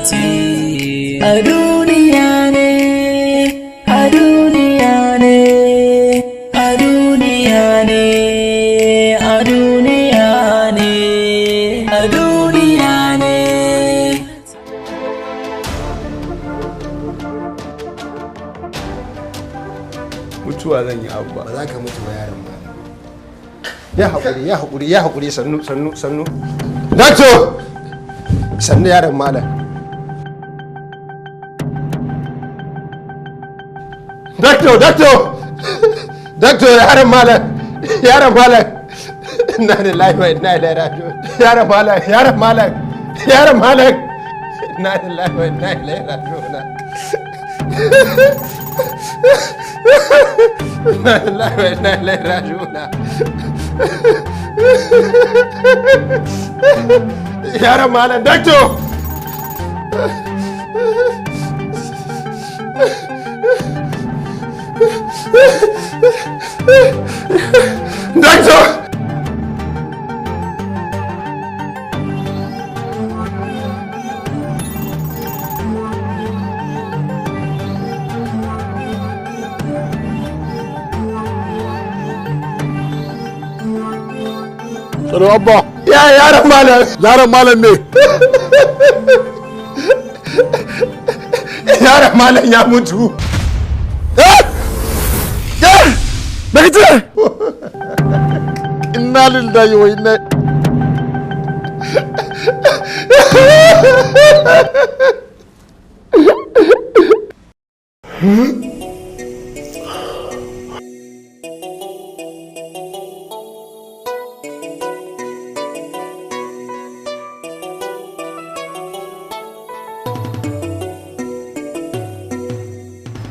ce a duniya ne, a duniya ne, a duniya ne, a duniya ne, a duniya ne. Mutuwa zan yi abu ba za ka mutu ba yaron ba. Ya haƙuri, ya haƙuri, ya haƙuri, sannu sannu sannu. Dakto! Sannu yaron malam. Dakto! Dakto yaron malam. Yaron malam. Inna lillahi wa inna ilaihi raji'un. Yaron malam, yaron malam. Yaron malam. Inna lillahi wa inna ilaihi raji'un. Inna lillahi wa inna ilaihi raji'un. Yaron malam, dakto! Dakto! tsaro abba Ya yaron malam. yaron malam ne Yaron malam ya mutu. daga ce inna lillahi wa inna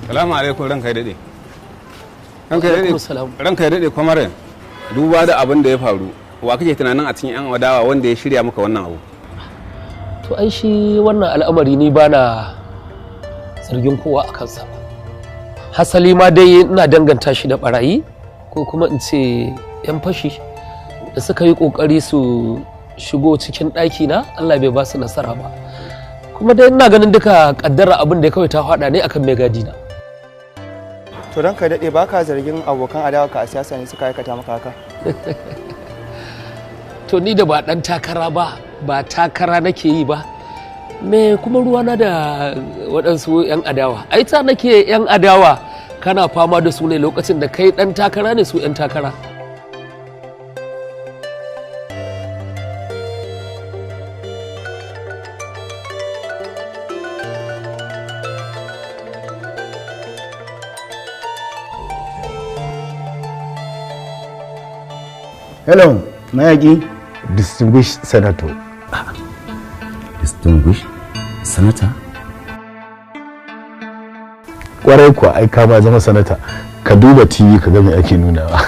Salamu alaikum ranka ya daɗe. Ranka ya daɗe kwamare duba da abin da ya faru wa kake tunanin a cikin 'yan adawa wanda ya shirya maka wannan abu? To ai shi wannan al'amari ni bana zargin kowa a kansa. Hasali ma dai ina danganta shi da barayi ko kuma in ce 'yan fashi da suka yi kokari su shigo cikin ɗaki na Allah bai ba su nasara ba. Kuma dai ina ganin duka kaddara abin da ya kawai ta faɗa ne akan mai gadi na. To ranka daɗe ba ka zargin abokan adawa ka a siyasa ne suka aikata maka haka? To ni da ba ɗan takara ba takara nake yi ba. Me kuma ruwana da waɗansu 'yan adawa? Ai ta nake 'yan adawa kana fama da su ne lokacin da kai ɗan takara ne su 'yan takara. Hello, mayaki distinguished senator. Distinguished senator? Kwarai kuwa ai ka ba zama sanata. Ka duba TV ka ga me ake nunawa.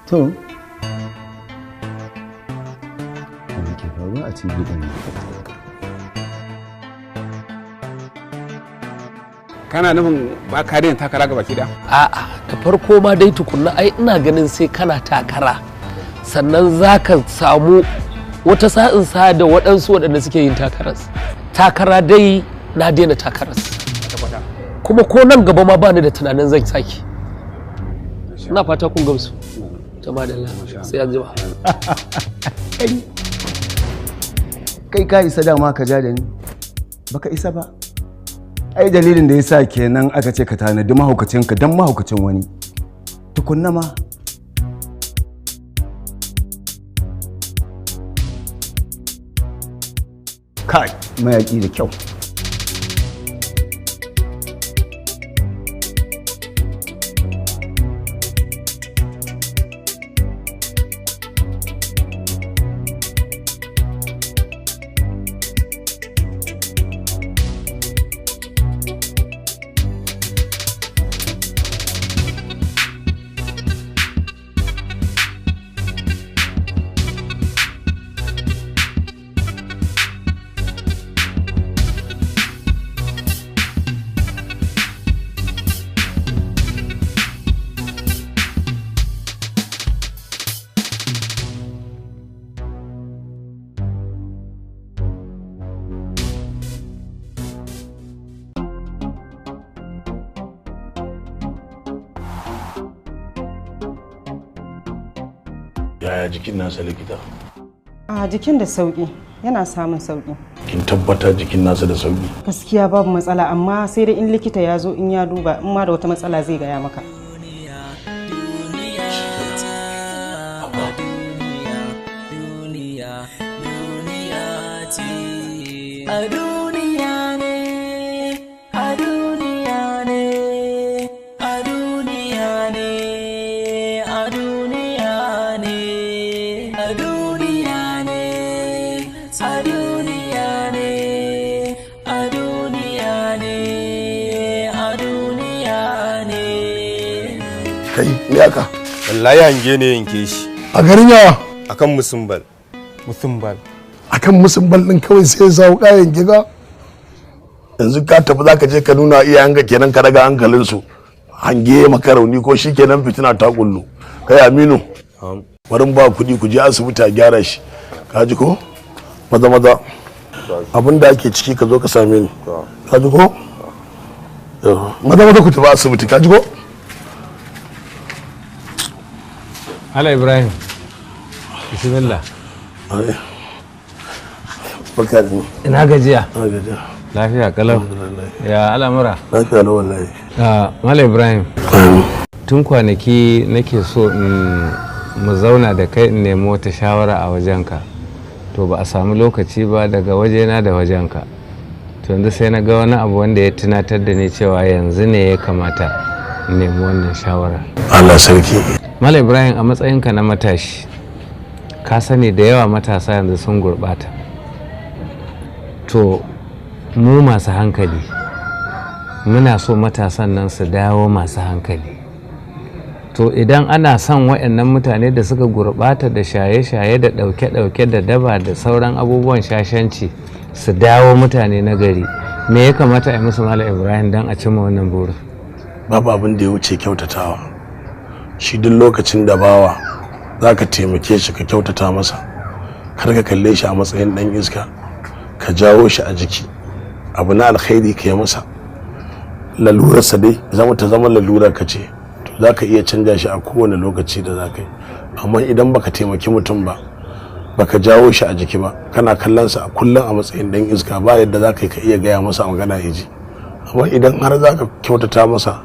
To. Me ke faruwa a TV din? Kana nufin ba ka daina takara ga baki da? A'a, da farko ma dai tukunna ai ina ganin sai kana takara. Sannan za ka samu wata sa'in sa da waɗansu waɗanda suke yin takaras. Takara dai na daina takaras. Kuma ko nan gaba ma bani da tunanin zan sake. Ina fata kun gamsu. Jama'a da Allah sai an jima. Kai ka isa dama ka ja da ni? Baka isa ba. Ai dalilin da yasa kenan aka ce ka tanadi mahaukacinka don mahaukacin wani. Tukunna ma. Kai, mayaki da kyau. yaya jikin nasa likita? A jikin da sauki, yana samun sauki. Kin tabbata jikin nasa da sauki? Gaskiya babu matsala, amma sai dai in likita ya zo in ya duba in ma da wata matsala zai gaya maka. A duniya ne, a duniya ne, a duniya ne, a duniya ne, a duniya ne, a duniya ne, a duniya ne, a duniya ne. Kai, me aka? Wallahi hange ne yanke shi. A garin yawa? Akan musumbal. Musumbal. Akan musumbal din kawai sai ya kayan giga. Yanzu ka tafi zaka je ka nuna iyayenka kenan ka daga hankalin su. Hange maka rauni ko shikenan fitina ta kullu. Kai Aminu. Barin ba kuɗi ku je asibiti a gyara shi. Ka ji ko? Maza maza. Abinda ake ciki ka zo ka same ni. Ka ji ko? Maza maza ku tafi asibiti, ka ji ko? Hala Ibrahim. Bismillah. Barka da ina gajiya. Ina gajiya. Lafiya kalau. Ya al'amura. Lafiya lau wallahi. Mala Ibrahim. Tun kwanaki nake so in mu zauna da kai in nemo wata shawara a wajenka. To ba a samu lokaci ba daga wajena da wajenka. To yanzu sai na ga wani abu wanda ya tunatar da ni cewa yanzu ne ya kamata in nemi wannan shawara. Allah sarki. Mala Ibrahim, a matsayinka na matashi, ka sani da yawa matasa yanzu sun gurɓata. To mu masu hankali muna so matasan nan su dawo masu hankali. To idan ana son waɗannan mutane da suka gurɓata da shaye-shaye da ɗauke-ɗauke da daba da sauran abubuwan shashanci su dawo mutane na gari, me ya kamata a yi musu Malam Ibrahim don a cimma wannan burin? Babu abin da ya wuce kyautatawa. Shi duk lokacin da bawa za ka taimake shi ka kyautata masa, kar ka kalle shi a matsayin ɗan iska, ka jawo shi a jiki, abu na alkhairi ka yi masa. Lalurarsa dai ta zama lalurar ka ce, to za ka iya canja shi a kowane lokaci da za ka yi. Amma idan baka taimaki mutum ba, baka jawo shi a jiki ba, kana kallon sa a kullum a matsayin ɗan iska, ba yadda za ka yi ka iya gaya masa magana ya ji. Amma idan har za ka kyautata masa,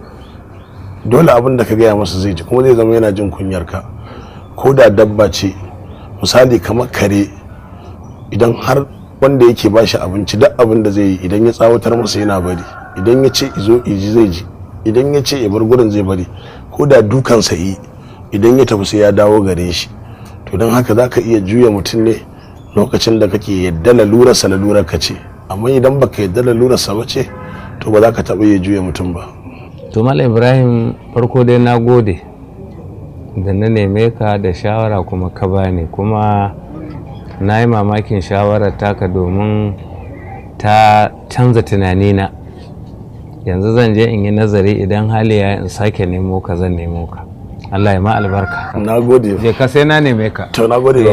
dole abin da ka gaya masa zai ji, kuma zai zama yana jin kunyar ka. Ko da dabba ce, misali kamar kare, idan har wanda yake ba shi abinci duk abin da zai yi, idan ya tsawatar masa yana bari, idan ya ce izo iji zai ji, idan ya ce ya bar gurin zai bari, ko da dukansa yi, idan ya tafi sai ya dawo gare shi. To don haka za ka iya juya mutum ne lokacin da kake yadda lalurarsa lalurar ka ce, amma idan baka yadda lalurarsa ba ce, to ba za ka taɓa iya juya mutum ba. To Malam Ibrahim, farko dai na gode da na neme ka da shawara kuma ka bani, kuma na yi mamakin shawarar taka domin ta canza tunanina. Yanzu zan je in yi nazari, idan hali ya in sake nemo ka zan nemo ka. Allah ya ma albarka. Na gode. Je ka sai na neme ka. To na gode ba.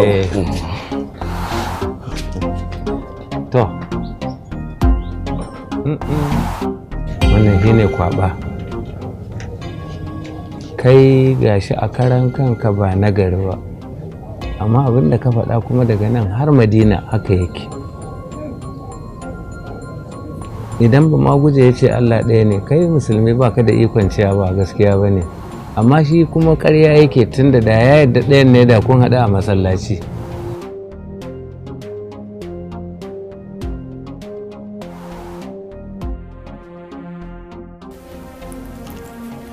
To. Wannan shine kwaba. Kai gashi a karan kanka ba nagari ba, amma abin da ka faɗa kuma daga nan har Madina haka yake. Idan ba ma guje ya ce Allah ɗaya ne, kai musulmi ba ka da ikon cewa ba gaskiya ba ne, amma shi kuma ƙarya yake, tunda da ya yadda ɗayan ne da kun haɗu a masallaci.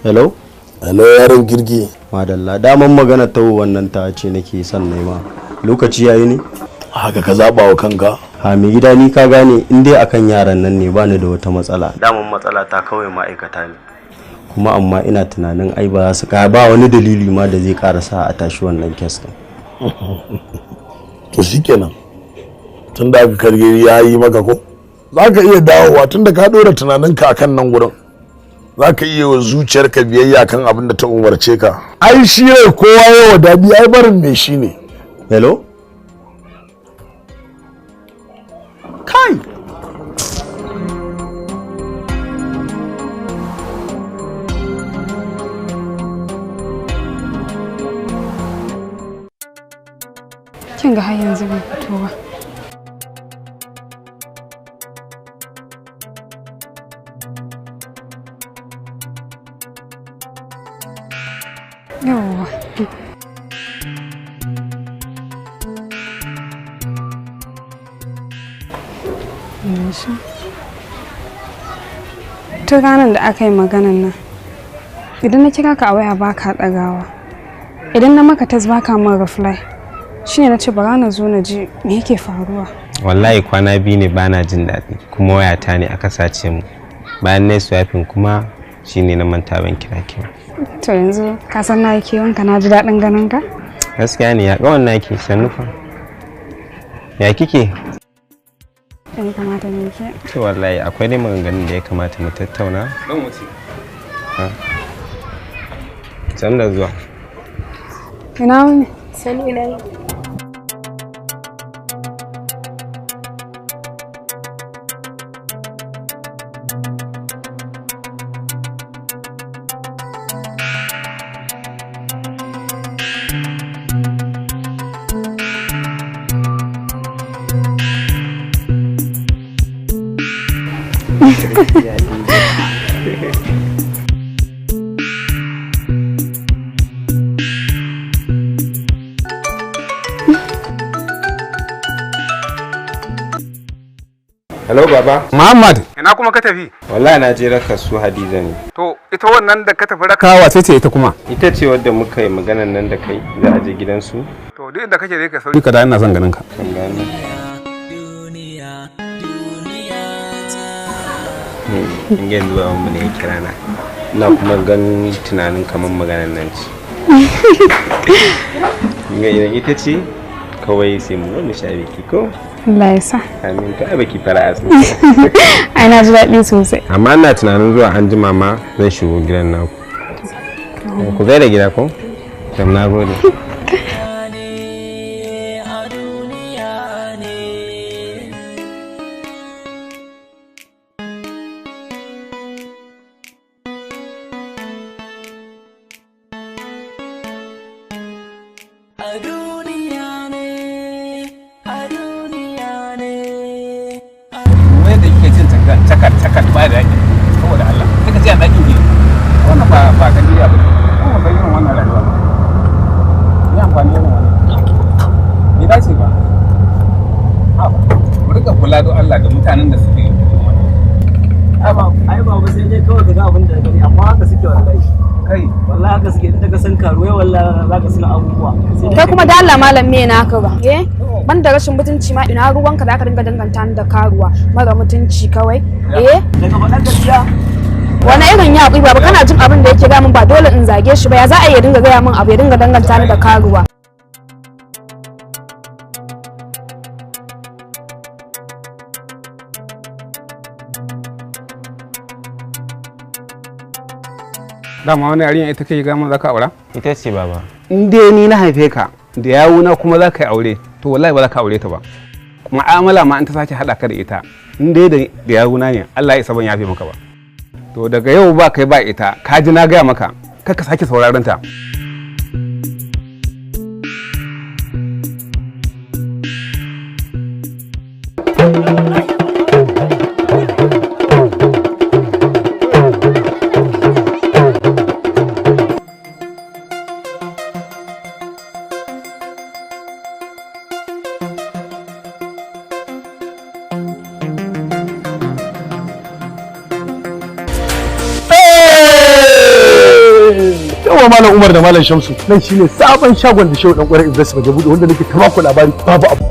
Hello? Hello yaron girgi. Madalla, daman magana ta wannan ta ce nake son nema. Lokaci yayi ne? Haka ka zaba wa kanka? Ha, mai gida ni ka gane in dai akan yaran nan ne bani da wata matsala. Daman matsala ta kawai ma'aikata ne. Kuma amma ina tunanin ai ba su ka ba wani dalili ma da zai karasa a tashi wannan kes din. To shikenan. Tunda aka karge yayi maka ko? Zaka iya dawowa tunda ka dora tunaninka akan nan gurin. Za ka iya wa zuciyarka biyayya kan abin da ta umarce ka. Ai shi rai kowa yawa daɗi, ai barin mai shi ne. Hello? Kai! kin ga har yanzu bai fito ba. Yawwa. Tun ranar da aka yi maganan nan, idan na kira ka a waya ba ka ɗagawa, idan na maka tas ba ka min reply, shine na ce bara na zo na ji me yake faruwa. Wallahi kwana biyu ne bana jin daɗi kuma wayata ne aka sace mu. Bayan na swiping kuma shine na manta ban kira ki. To yanzu ka san na yake wanka na ji daɗin ganin ka? Gaskiya ne ya ga wannan yake sannu fa. Ya kike? Ya kamata ne ke. To wallahi akwai dai maganganun da ya kamata mu tattauna. Dan wuce. San da zuwa. Ina wuni? Sani ina yi. Hello baba. Muhammad. Ina kuma ka tafi? Wallahi na je raka su Hadiza ne. To ita wannan da ka tafi raka wace ce ita kuma? Ita ce wadda muka yi maganan nan da kai za a je gidansu. To duk inda kake dai ka sauri ka da ina son ganin ka. Kan gane. In ga zuwa mu ne kira na. Ina kuma ganin tunanin kaman maganan nan ce. Ga idan ita ce kawai sai mu wani shabiki ko? Allah ya sa. Amin ka baki fara asu. Ai na ji daɗi sosai. Amma ina tunanin zuwa an jima ma zan shigo gidan naku. Ku zai da gida ko? Kam na gode. Cakar ba da yake saboda Allah sai ka ce a dakin gida wannan ba kan gida ba kuma ba irin wannan rayuwa ba ni amfani da wannan ni dace ba mu rika kula da Allah da mutanen da suke ai ba sai dai kawai ga abin da gani amma haka suke wallahi kai wallahi haka suke in ka san karuwai wallahi zaka suna abubuwa kai kuma da Allah malam me naka ba ban da rashin mutunci ma ina ruwanka da aka dinga danganta da karuwa mara mutunci kawai daga faɗar gaskiya wani irin ya ba kana jin abin da yake ga min ba dole in zage shi ba ya za a iya dinga gaya min abu ya dinga danganta ni da karuwa dama wani yarinya ita kai ga mun zaka aura ita ce baba in dai ni na haife ka da yawuna kuma za ka yi aure to wallahi ba za ka aure ta ba mu'amala ma an ta sake haɗa ka da ita in dai da yawuna ne Allah ya isa ban yafe maka ba to daga yau ba kai ba ita ka ji na gaya maka kar ka sake sauraron ta Malam Umar da Malam Shamsu nan shine sabon shagon da Shehu Dan Kwarai Investment ya bude wanda nake ta baku labari babu abu.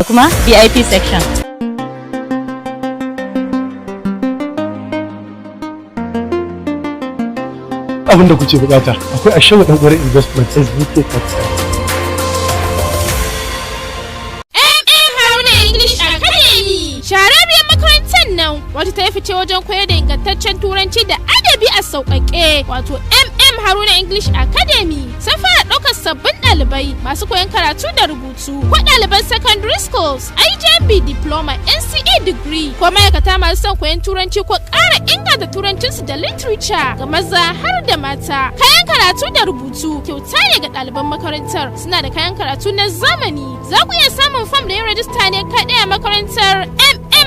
kuma VIP section. Abin da kuke bukata akwai a shawo dan gurin investment SBK Capital. Haruna English Academy shararriyar makarantar nan wata ta fice wajen koyar da ingantaccen turanci da adabi a sauƙaƙe wato Haruna English Academy sun fara ɗaukar sabbin ɗalibai masu koyon karatu da rubutu ko ɗaliban secondary schools, IJMB diploma, NCA degree ko ma'aikata masu son koyon turanci ko ƙara inganta turancinsu da literature ga maza har da mata. Kayan karatu da rubutu kyauta ne ga ɗaliban makarantar. Suna da kayan karatu na zamani. Za ku iya samun fam da yin rajista ne kaɗai a makarantar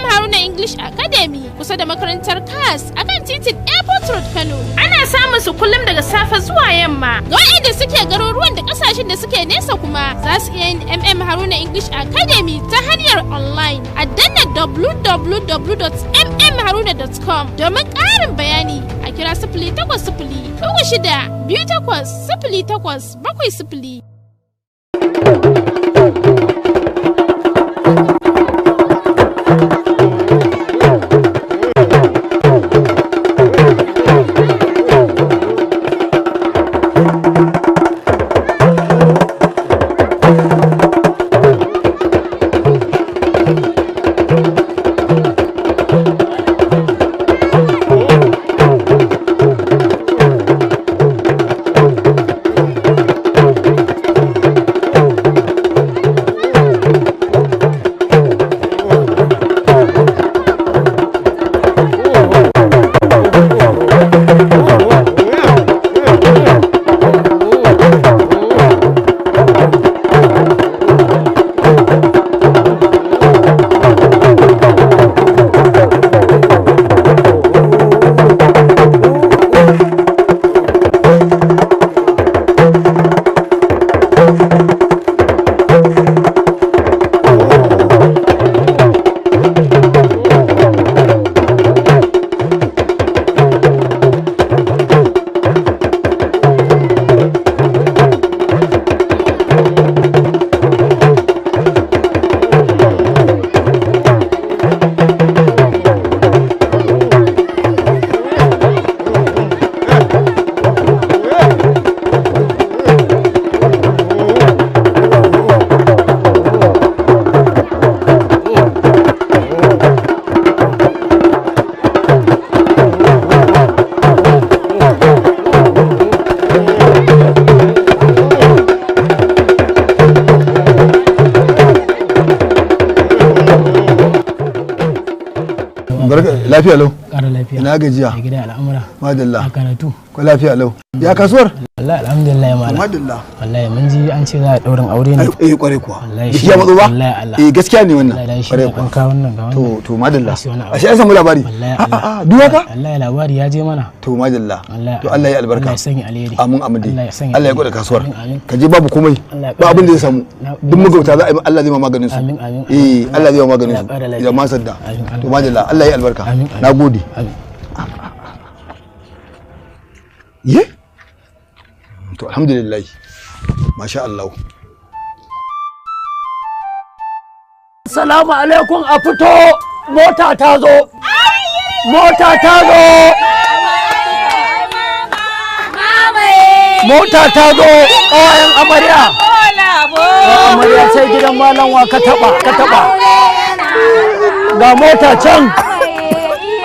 Haruna English Academy kusa da makarantar CAS akan titin Airport Road Kano. Ana samun su kullum daga safe zuwa yamma. Ga waɗanda suke garuruwan da ƙasashen da suke nesa kuma za su iya yin Haruna English Academy ta hanyar online a danna www.mmharuna.com domin ƙarin bayani a kira 0800-28-08-70. Lafiya lau. Ƙara lafiya. Ina gajiya. A gida al'amura. Madalla. A karatu. Ko lafiya lau. Ya kasuwar? Wallahi alhamdulillah malam. Madalla. Wallahi mun ji an ce za a ɗaurin aure ne. Kware kuwa. Wallahi shi ya matso ba? Wallahi Allah. Gaskiya ne wannan. Kware kuwa. An kawo wannan ga wannan. To madalla. Ashe an samu labari. Wallahi Allah. Duwa ka? Wallahi labari ya je mana. To madalla. Wallahi. To Allah ya albarka. Allah ya sanya alheri. Amin amin dai. Allah ya sanya. Allah ya gwada kasuwar. Amin. Ka je babu komai. Ba abin da ya samu. Duk magauta za a yi Allah zai ma maganin su. Amin amin. Allah zai ma maganin su. Idan ma sadda. To madalla. Allah ya albarka. Nagode. Amin. Ye? To alhamdulillah. Masha Allah. Salamu alaikum, a fito, mota ta zo. Mota ta zo. Mota ta zo, ƙawayen amarya. Amarya sai gidan malam wa ka taba. Ga mota can.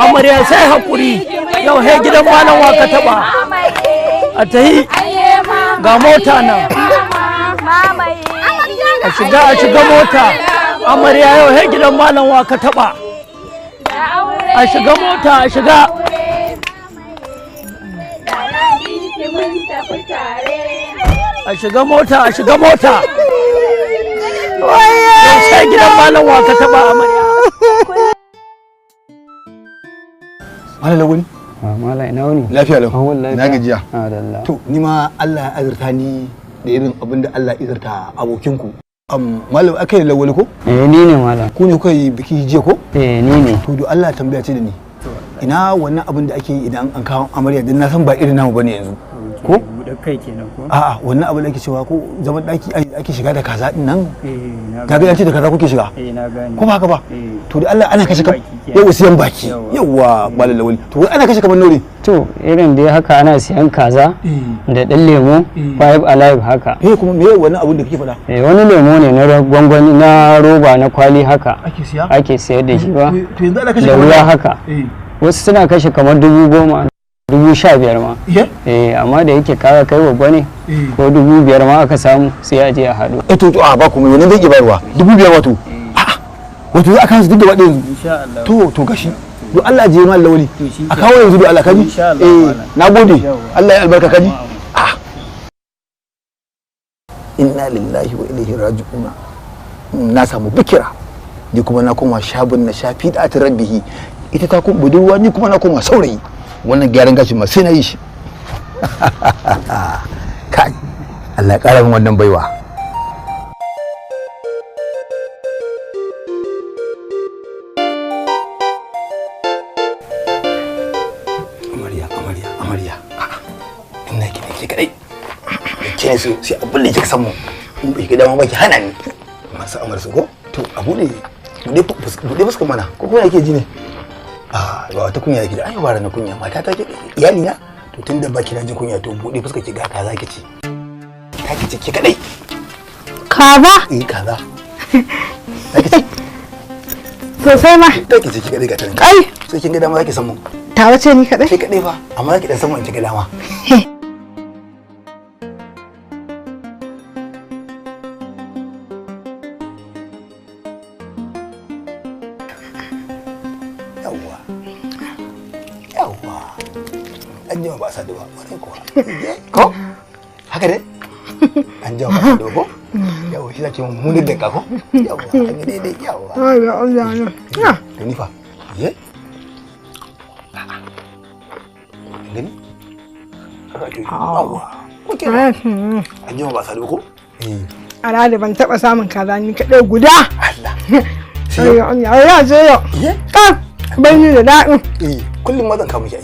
Amarya sai haƙuri. Yau he gidan malam wa ka taba. A tahi ga mota nan. A shiga mota. Amarya yau he gidan malam wa ka taba. A shiga mota, a shiga. A shiga mota. Yau sai gidan malam wa ka taba amarya. Malam Lawani? Malam ina wuni? Lafiya lau. Na gajiya. Alhamdulillah. To ni ma Allah ya azurta ni da irin abin da Allah ya azurta abokinku. Malam akai Lawali ko? Ni ne malam. Ku ne kuka yi biki jiya ko? Ni ne. To do Allah tambaya ce da ni. Ina wannan abin da ake yi idan an kawo amarya dan na san ba irin namu bane yanzu. Ko? buɗe kai kenan ko? A'a wannan abu da ake cewa ko zaman daki ake shiga da kaza din nan. Na kaga yace da kaza kuke shiga. na gane. Ko ba haka ba? To da Allah ana kashe yau siyan baki. Yawwa malalawali. To ana kashe kamar nauri. To irin dai haka ana siyan kaza da dan lemo five alive haka. Kuma me wannan abun da kake faɗa? Wani lemo ne na gwangwani na roba na kwali haka. Ake sayar da shi ba. To yanzu ana kashe da ruwa haka. Wasu suna kashe kamar 10,000 15,000 ma. Amma da yake kaga kai babba ne ko 5,000 ma aka samu sai a je a haɗu. To ba kuma yanzu zai iya bayarwa 5,000 wato. Wato za a kawo su duk gaba ɗaya yanzu. To gashi. Do Allah je mal lawali. A kawo yanzu do Allah kaji. Nagode. Allah ya albarka kaji. Inna lillahi wa ilaihi raji'un. Na samu bikira. Ni kuma na koma shabun na shafi da rabbihi. Ita ta kuma budurwa ni kuma na koma saurayi. Wannan gyaran gashi ma sai na yi shi. Kai Allah ya ƙara min wannan baiwa. Amarya. Ina ki ne ke kadai. Ke ne sai abin da kika samu. In bai ga dama ba ki hana ni. Masu amarsu ko? To abu ne bude fuskar mana ko kuma yake ji ne? Ba wata kunya yake da ai ba na kunya mata ta ke iyali na to tunda baki na ji kunya to bude fuskar ki ga kaza ki ci. Ta ki ci ki kadai. Kaza? Kaza. Ta ki ci. To sai ma. Ta ki ci ki kadai ga tan. Kai. Sai kin ga dama zaki samu. Ta wace ni kadai? Ki kadai fa amma zaki dan samu in ki ga dama. An jima ba sadu ba wani kuwa ko haka ne an jima ba sadu ko yawa shi zaki mun da ka ko yawa an yi daidai yawa to ni fa ye gani yawa kuke an jima ba sadu ko ana da ban taba samun kaza ni kadai guda Allah sai ya je yo ban yi da daɗin kullum mazan ka muke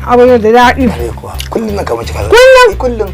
abin da daɗi. Kullum na kama cika kullum.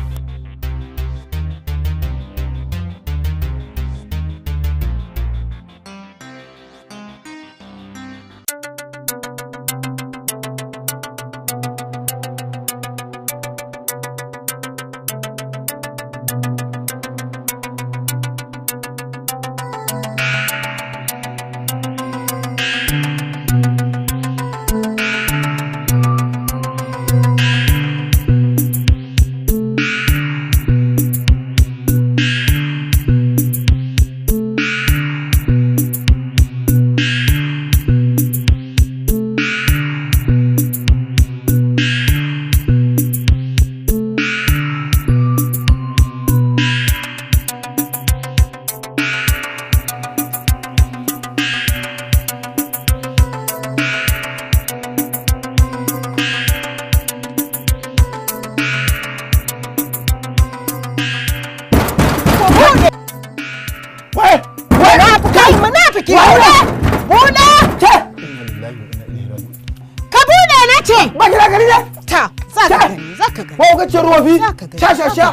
Sha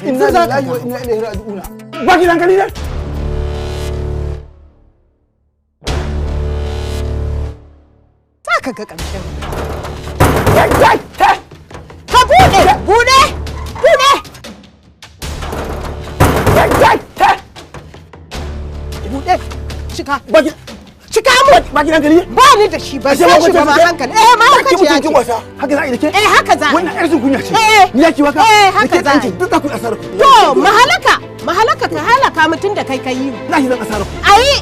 inna lillahi wa inna ilaihi raji'un ba ki dan ne saka ga karshen ka bude cika cika mu ba ki dan ne ba ni da shi ba sai shi ba hankali ma haka ce yake haka za a yi da ke haka za wannan yar sun kunya ce ni yake waka haka za duk da ku asara to mahalaka ka halaka mutun da kai kai na shi zan asara ayi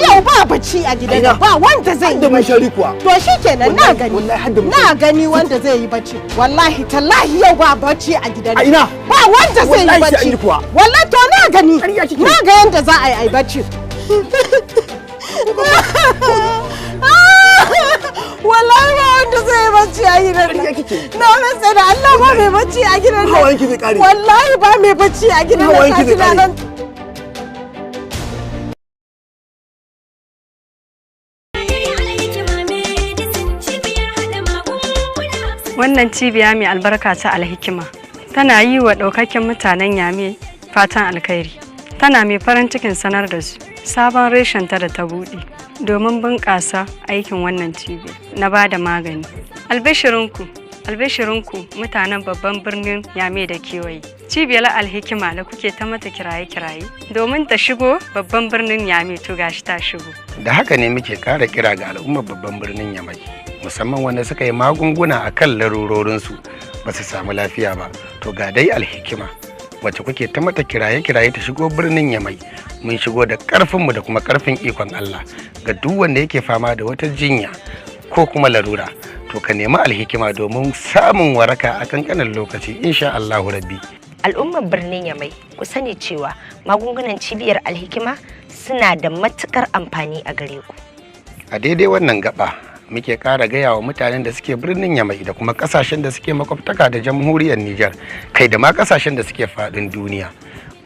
yau ba bacci a gidan ba wanda zai yi bacci kuwa to shikenan na gani wanda zai yi bacci wallahi tallahi yau ba bacci a gidan ba wanda zai yi bacci wallahi to na gani na ga yanda za a yi bacci wallahi ba wanda zai bacci a gidan na rantsa da Allah ba mai bacci a gidan wallahi ba mai bacci a gidan nan Wannan cibiya mai albarka ta Alhikima tana yi wa ɗaukakken mutanen Yame fatan alkhairi. Tana mai farin cikin sanar da su sabon reshen ta da ta buɗe domin bunƙasa aikin wannan cibiya na ba da magani. Albishirinku mutanen babban birnin Yame da kewaye. Cibiyar Alhikima da kuke ta mata kiraye-kiraye domin ta shigo babban birnin Yame to gashi ta shigo. Da haka ne muke ƙara kira ga al'ummar babban birnin Yamai, musamman wanda suka yi magunguna a kan larurorinsu ba su samu lafiya ba. To ga dai Alhikima wacce kuke ta mata kiraye-kiraye ta shigo birnin Yamai. Mun shigo da ƙarfinmu da kuma ƙarfin ikon Allah ga duk wanda yake fama da wata jinya ko kuma larura. To ka nemi Alhikima domin samun waraka a kankanin lokaci insha Allahu Rabbi. Al'ummar birnin Yamai ku sani cewa magungunan cibiyar Alhikima suna da matukar amfani a gare ku. A daidai wannan gaba muke ƙara gaya wa mutanen da suke birnin Yamai da kuma ƙasashen da suke makwabtaka da jamhuriyar Nijar, kai da ma ƙasashen da suke faɗin duniya.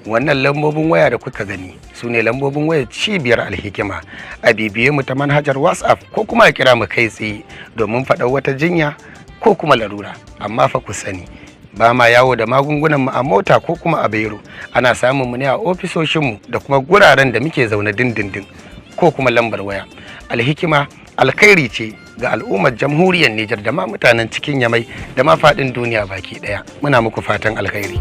Wannan lambobin waya da kuka gani su ne lambobin wayar cibiyar Alhikima. A bibiye mu ta manhajar WhatsApp ko kuma a kira mu kai tsaye domin faɗar wata jinya ko kuma larura. Amma fa ku sani ba ma yawo da magungunan mu a mota ko kuma a bayro. Ana samun mu ne a ofisoshinmu da kuma guraren da muke zaune dindindin ko kuma lambar waya. Alhikima alkhairi ce ga al'ummar jamhuriyar Nijar da ma mutanen cikin Yamai da ma faɗin duniya baki ɗaya. Muna muku fatan alkhairi.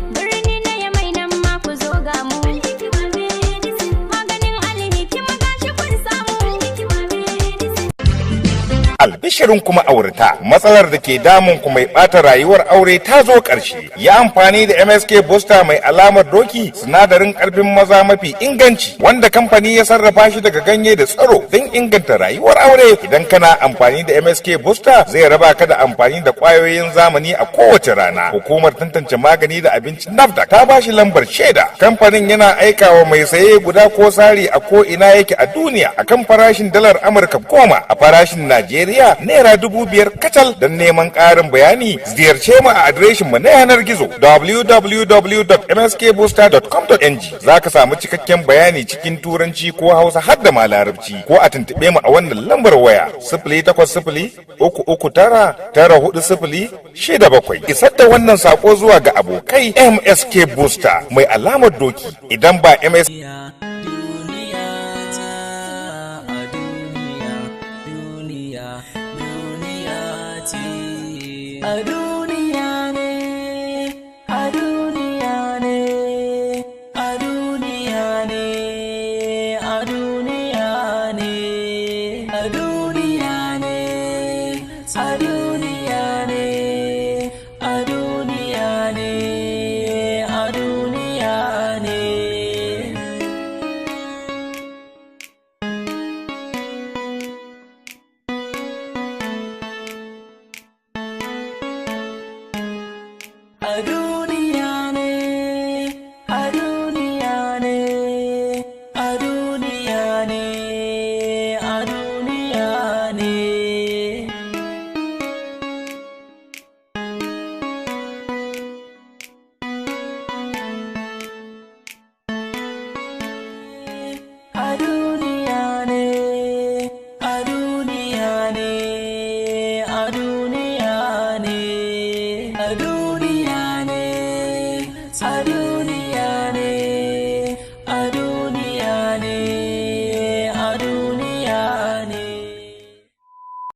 Albishirin kuma aurata matsalar da ke damun ku mai bata rayuwar aure ta zo ƙarshe. Ya amfani da MSK Booster mai alamar doki, sinadarin karfin maza mafi inganci wanda kamfani ya sarrafa shi daga ganye da tsaro don inganta rayuwar aure. Idan kana amfani da MSK Booster zai raba ka da amfani da kwayoyin zamani a kowace rana. Hukumar tantance magani da abinci NAFDAC ta bashi lambar shaida. Kamfanin yana aikawa mai saye guda ko sari a ko ina yake a duniya akan farashin dalar Amurka 10, a farashin Najeriya naira 5,000 kacal. Don neman ƙarin bayani ziyarce mu a adireshin mu na yanar gizo www.mskbooster.com.ng. za ka samu cikakken bayani cikin turanci ko hausa har da ma larabci, ko a tuntuɓe mu a wannan lambar waya 080-339-406-7. Isar da wannan sako zuwa ga abokai MSK Booster mai alamar doki. Idan ba MSK